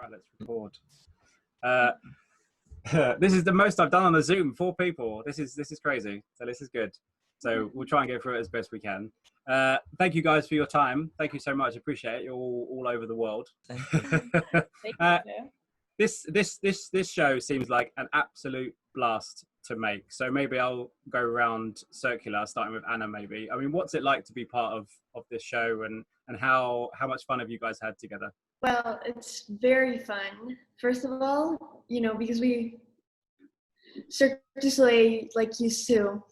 Right, let's record. This is the most I've done on a Zoom. 4 people. This is crazy. So this is good. So we'll try and go through it as best we can. Thank you guys for your time. Thank you so much. Appreciate it. You're all over the world. Thank you. This show seems like an absolute blast to make. So maybe I'll go around circular, starting with Anna. Maybe. I mean, what's it like to be part of this show, and how much fun have you guys had together? Well, it's very fun. First of all, because Cirque du Soleil used to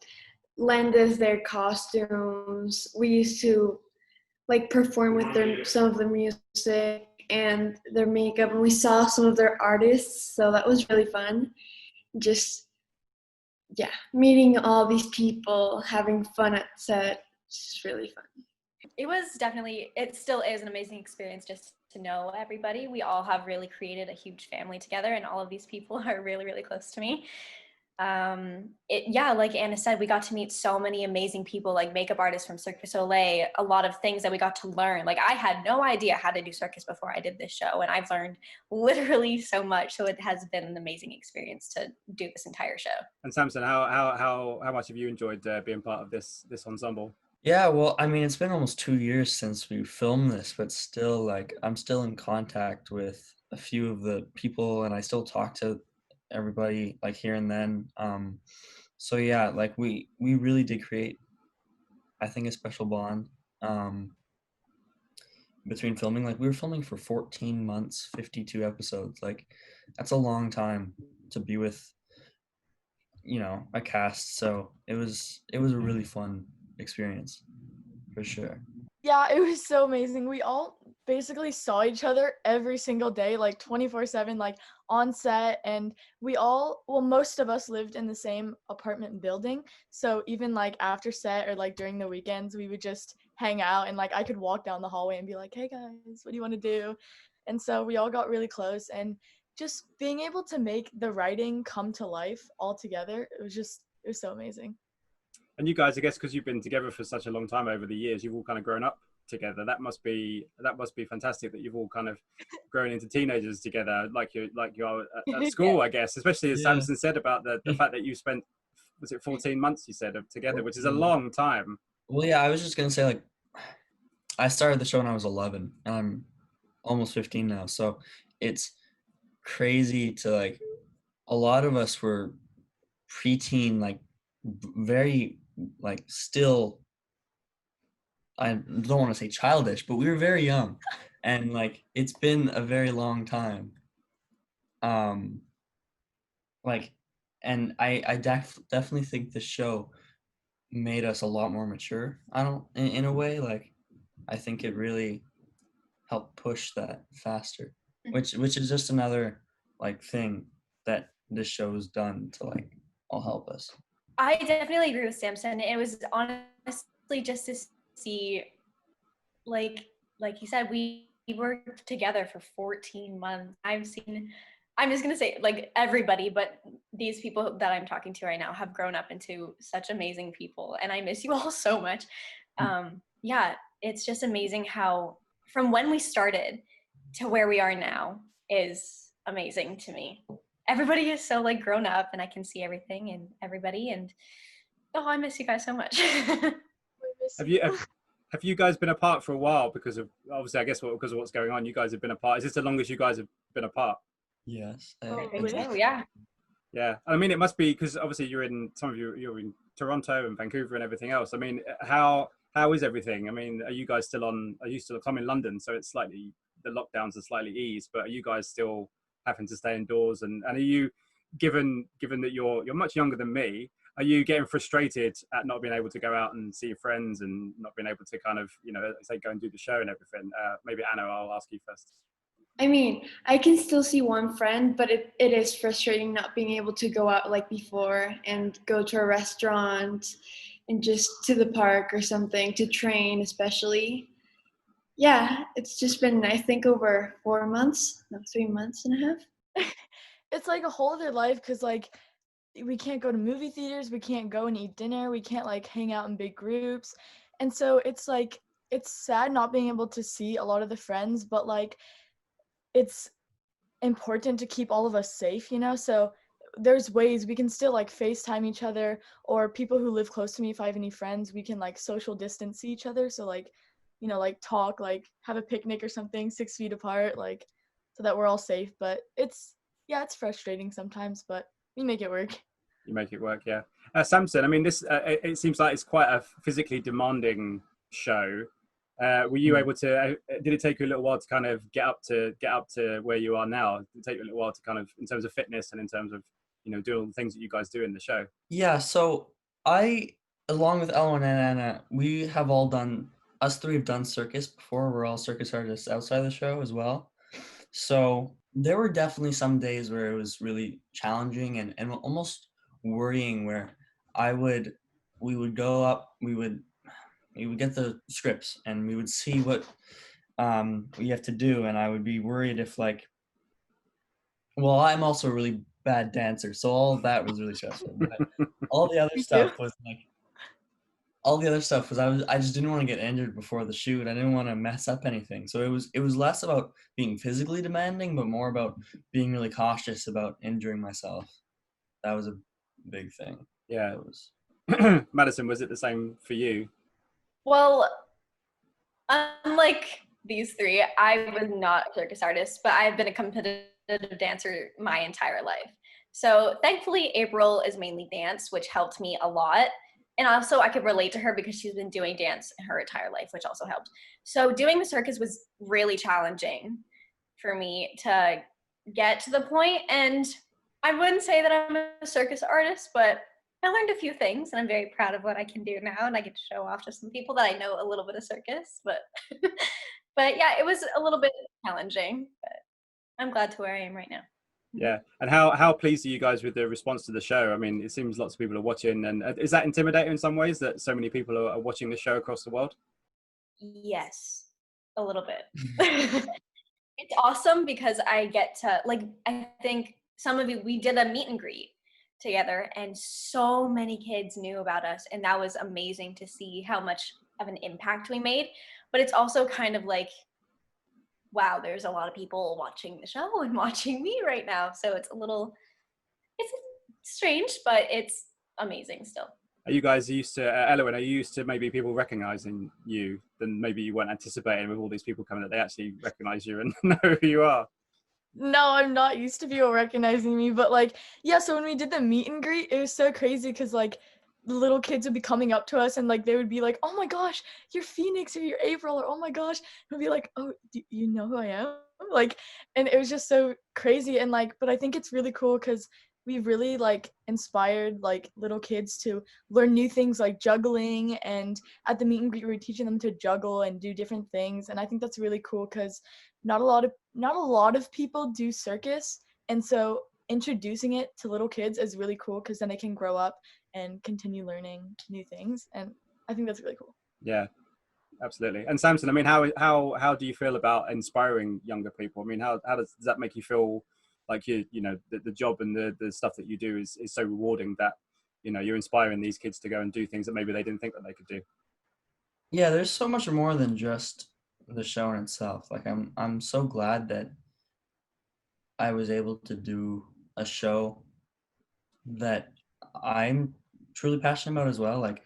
lend us their costumes. We used to perform with some of the music and their makeup, and we saw some of their artists. So that was really fun. Just meeting all these people, having fun at set. It's just really fun. It still is an amazing experience just to know everybody. We all have really created a huge family together, and all of these people are really, really close to me. Like Anna said, we got to meet so many amazing people, like makeup artists from Cirque du Soleil, a lot of things that we got to learn. Like, I had no idea how to do circus before I did this show, and I've learned literally so much. So it has been an amazing experience to do this entire show. And Samson, how much have you enjoyed being part of this ensemble? Yeah, well, I mean, it's been almost 2 years since we filmed this, but still, I'm still in contact with a few of the people, and I still talk to everybody, here and then. So yeah, we really did create, I think, a special bond between filming. We were filming for 14 months, 52 episodes. That's a long time to be with, a cast. So it was a really fun experience. For sure. Yeah, it was so amazing. We all basically saw each other every single day, 24/7, on set. And most of us lived in the same apartment building. So even after set or during the weekends, we would just hang out, and I could walk down the hallway and be like, hey guys, what do you want to do? And so we all got really close, and just being able to make the writing come to life all together, it was so amazing. And you guys, I guess, because you've been together for such a long time over the years, you've all kind of grown up together. That must be fantastic that you've all kind of grown into teenagers together, like you are at school, I guess. Especially as Samson said about the fact that you spent, was it 14 months you said together, which is a long time. Well, yeah, I was just gonna say, I started the show when I was 11, and I'm almost 15 now. So it's crazy to a lot of us were preteen, very still, I don't want to say childish, but we were very young, and it's been a very long time. And I definitely think the show made us a lot more mature. In a way, I think it really helped push that faster, which is just another thing that this show's done to all help us. I definitely agree with Samson. It was honestly just to see, like you said, we worked together for 14 months. I'm just going to say, everybody, but these people that I'm talking to right now have grown up into such amazing people, and I miss you all so much. It's just amazing how from when we started to where we are now is amazing to me. Everybody is so grown up, and I can see everything and everybody, and I miss you guys so much. Have you guys been apart for a while? Because of, obviously, I guess because of what's going on, you guys have been apart. Is this the longest you guys have been apart? Yes. I think so, yeah. Yeah, I mean, it must be because obviously you're in in Toronto and Vancouver and everything else. I mean, how is everything? I mean, are you still I'm in London, so it's the lockdowns are slightly eased, but are you guys still having to stay indoors? And are you, given that you're much younger than me, are you getting frustrated at not being able to go out and see your friends and not being able to kind of, say, go and do the show and everything? Maybe Anna, I'll ask you first. I mean, I can still see one friend, but it is frustrating not being able to go out before and go to a restaurant and just to the park or something, to train especially. Yeah, it's just been, I think, over 4 months, no, 3 months and a half. It's a whole other life, because we can't go to movie theaters, we can't go and eat dinner, we can't hang out in big groups. And so it's it's sad not being able to see a lot of the friends, but it's important to keep all of us safe, you know? So there's ways we can still like FaceTime each other, or people who live close to me, if I have any friends, we can like social distance each other. So like, you know, like talk, like have a picnic or something 6 feet apart, like so that we're all safe. But yeah, it's frustrating sometimes, but we make it work. You make it work, yeah. Samson, I mean, this it seems like it's quite a physically demanding show. Were you able to? Did it take you a little while to kind of get up to where you are now? Did it take you a little while to kind of, in terms of fitness and in terms of, you know, doing all the things that you guys do in the show? Yeah, so I, along with Ellen and Anna, we have all done, us three have done circus before. We're all circus artists outside the show as well. So there were definitely some days where it was really challenging and almost worrying, where we would go up, we would get the scripts and we would see what we have to do, and I would be worried if like, well, I'm also a really bad dancer, so all of that was really stressful. But all the other Me too. stuff was like, all the other stuff was I just didn't want to get injured before the shoot. I didn't want to mess up anything. So it was less about being physically demanding, but more about being really cautious about injuring myself. That was a big thing. Yeah. That was Madison, was it the same for you? Well, unlike these three, I was not a circus artist, but I've been a competitive dancer my entire life. So thankfully, April is mainly dance, which helped me a lot. And also, I could relate to her because she's been doing dance her entire life, which also helped. So doing the circus was really challenging for me to get to the point. And I wouldn't say that I'm a circus artist, but I learned a few things, and I'm very proud of what I can do now, and I get to show off to some people that I know a little bit of circus. But but yeah, it was a little bit challenging, but I'm glad to where I am right now. Yeah. And how pleased are you guys with the response to the show? I mean, it seems lots of people are watching, and is that intimidating in some ways that so many people are watching the show across the world? Yes, a little bit. It's awesome because I get to, like, I think some of you, we did a meet and greet together, and so many kids knew about us, and that was amazing to see how much of an impact we made. But it's also kind of like, wow, there's a lot of people watching the show and watching me right now. So it's it's strange, but it's amazing still. Are you guys used to, Elwyn, are you used to maybe people recognizing you, then maybe you weren't anticipating with all these people coming that they actually recognize you and know who you are? No, I'm not used to people recognizing me, but like, yeah, so when we did the meet and greet, it was so crazy because like the little kids would be coming up to us and like they would be like, oh my gosh, you're Phoenix or you're April, or oh my gosh, and we'd be like, oh, do you know who I am? Like, and it was just so crazy. And like, but I think it's really cool because we really like inspired like little kids to learn new things like juggling, and at the meet and greet we were teaching them to juggle and do different things. And I think that's really cool because not a lot of people do circus, and so introducing it to little kids is really cool because then they can grow up and continue learning new things, and I think that's really cool. Yeah, absolutely. And Samson, I mean, how do you feel about inspiring younger people? I mean, how does that make you feel, like you know the job and the stuff that you do is so rewarding that, you know, you're inspiring these kids to go and do things that maybe they didn't think that they could do? Yeah, there's so much more than just the show in itself. Like I'm so glad that I was able to do a show that I'm truly passionate about as well. Like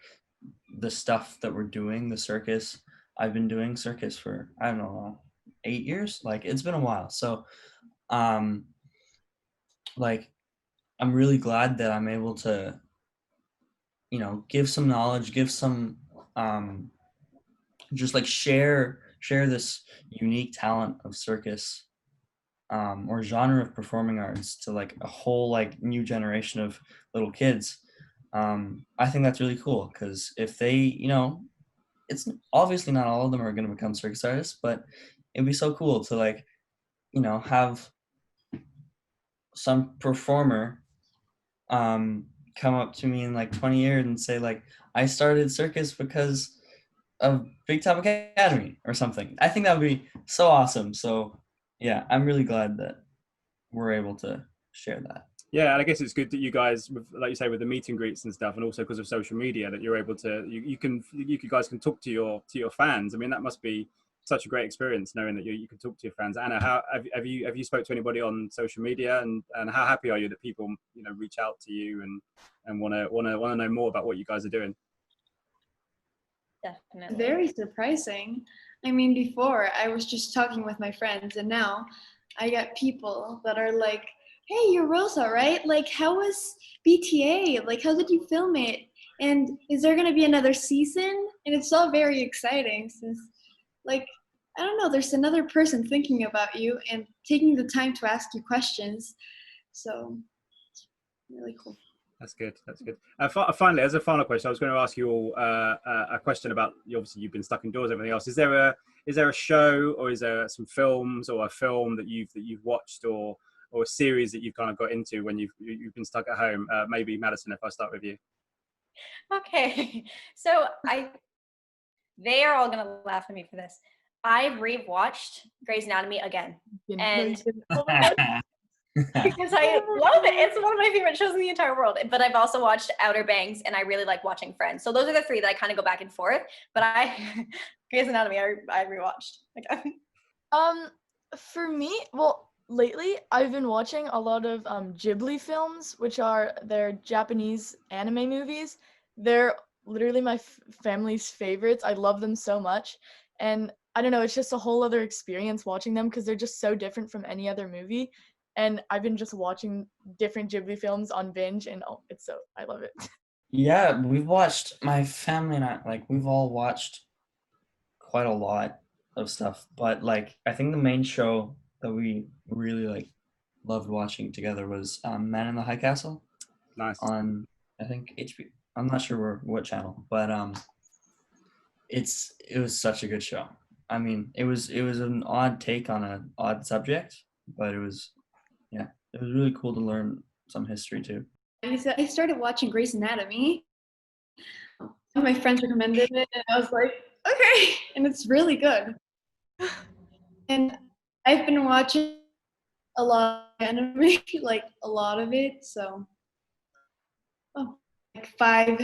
the stuff that we're doing, the circus. I've been doing circus for, I don't know, 8 years. Like it's been a while. So um like I'm really glad that I'm able to, you know, give some knowledge, give some just like share this unique talent of circus, or genre of performing arts to like a whole like new generation of little kids. I think that's really cool because if they, you know, it's obviously not all of them are going to become circus artists, but it'd be so cool to like, you know, have some performer come up to me in like 20 years and say like, I started circus because of Big Top Academy or something. I think that would be so awesome. So yeah, I'm really glad that we're able to share that. Yeah, and I guess it's good that you guys, with, like you say, with the meet and greets and stuff, and also because of social media, that you're able to, you guys can talk to your fans. I mean, that must be such a great experience knowing that you can talk to your friends. Anna, how have you spoke to anybody on social media, and how happy are you that people, you know, reach out to you and want to know more about what you guys are doing? Definitely. Very surprising. I mean, before I was just talking with my friends, and now I get people that are like, "Hey, you're Rosa, right? Like, how was BTA? Like, how did you film it? And is there gonna be another season?" And it's all very exciting since, like, I don't know, there's another person thinking about you and taking the time to ask you questions. So, really cool. That's good. That's good. Finally, as a final question, I was going to ask you all a question about, obviously you've been stuck indoors and everything else. Is there a show, or is there some films, or a film that you've watched, or a series that you've kind of got into when you've been stuck at home? Maybe Madison, if I start with you. Okay, so they are all gonna laugh at me for this. I rewatched Grey's Anatomy again, You know, and you can- oh my God. because I love it. It's one of my favorite shows in the entire world. But I've also watched Outer Banks, and I really like watching Friends. So those are the three that I kind of go back and forth. But Grey's Anatomy, I rewatched. Like, For me, well, lately I've been watching a lot of Ghibli films, which are their Japanese anime movies. They're literally my family's favorites. I love them so much, and I don't know, it's just a whole other experience watching them because they're just so different from any other movie. And I've been just watching different Ghibli films on binge, and I love it. Yeah, my family and I, like, we've all watched quite a lot of stuff, but like I think the main show that we really like loved watching together was Man in the High Castle Nice. on, I think, HBO. I'm not sure what channel, but it was such a good show. I mean, it was an odd take on an odd subject, but it was really cool to learn some history too. I started watching Grey's Anatomy. One of my friends recommended it, and I was like, okay, and it's really good. And I've been watching a lot of anime, like a lot of it, so like 5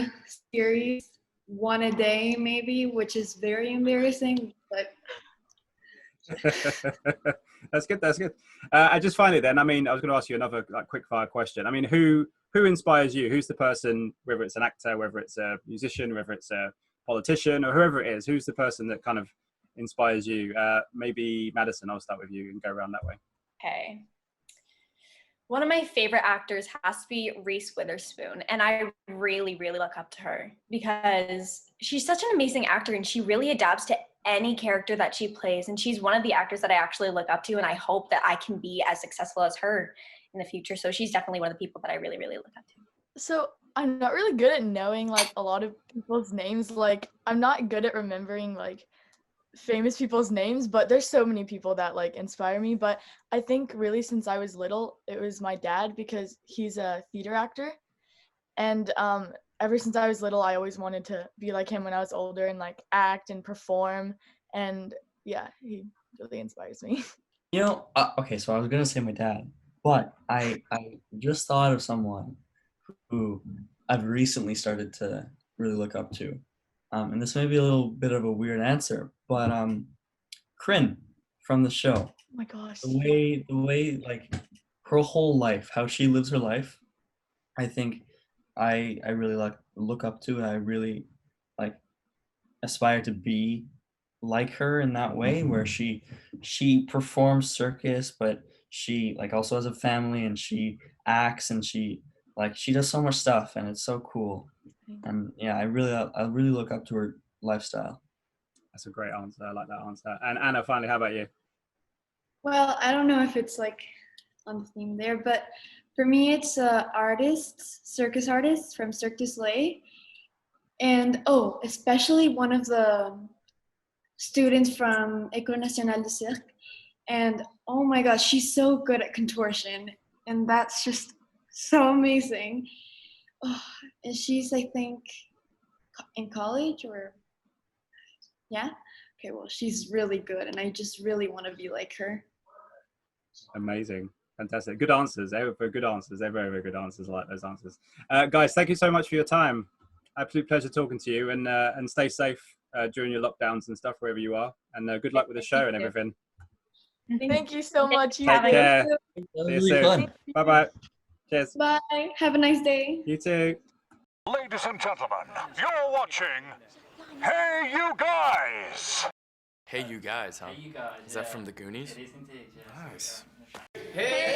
series, one a day maybe, which is very embarrassing, but That's good. That's good. I just finally then, I mean, I was going to ask you another like quick fire question. I mean, who inspires you? Who's the person, whether it's an actor, whether it's a musician, whether it's a politician, or whoever it is, who's the person that kind of inspires you? Maybe Madison, I'll start with you and go around that way. okay. One of my favorite actors has to be Reese Witherspoon, and I really, really look up to her because she's such an amazing actor, and she really adapts to any character that she plays. And she's one of the actors that I actually look up to, and I hope that I can be as successful as her in the future. So she's definitely one of the people that I really, really look up to. So I'm not really good at knowing like a lot of people's names. Like I'm not good at remembering like famous people's names, but there's so many people that like inspire me. But I think really since I was little, it was my dad because he's a theater actor, and ever since I was little, I always wanted to be like him when I was older and like act and perform. And yeah, he really inspires me. You know, okay, so I was gonna say my dad, but I just thought of someone who I've recently started to really look up to, and this may be a little bit of a weird answer, but Corinne from the show, Oh my gosh. the way like her whole life, how she lives her life, I think I really look up to, and I really like aspire to be like her in that way, where she performs circus, but she like also has a family, and she acts, and she does so much stuff, and it's so cool. And yeah, I really look up to her lifestyle. That's a great answer. I like that answer. And Anna, finally, how about you? well, I don't know if it's like on the theme there, but for me, it's artists, circus artists from Cirque du Soleil, and especially one of the students from École Nationale de Cirque, and oh my gosh, she's so good at contortion, and that's just so amazing. Oh, and she's, I think, in college, or yeah. Okay, well, she's really good, and I just really want to be like her. Amazing. Fantastic. Good answers. They were very good answers. They're very, very good answers. I like those answers. Guys, thank you so much for your time. Absolute pleasure talking to you, and stay safe during your lockdowns and stuff wherever you are, and good luck with the show and everything. Thank you so much. You Take too. care. That was See you really soon. fun. Bye bye. Cheers. Bye. Have a nice day. You too. Ladies and gentlemen, you're watching Hey You Guys! Hey, you guys, huh? Hey, you guys. Is that from the Goonies? It is indeed, yes. Nice. Hey,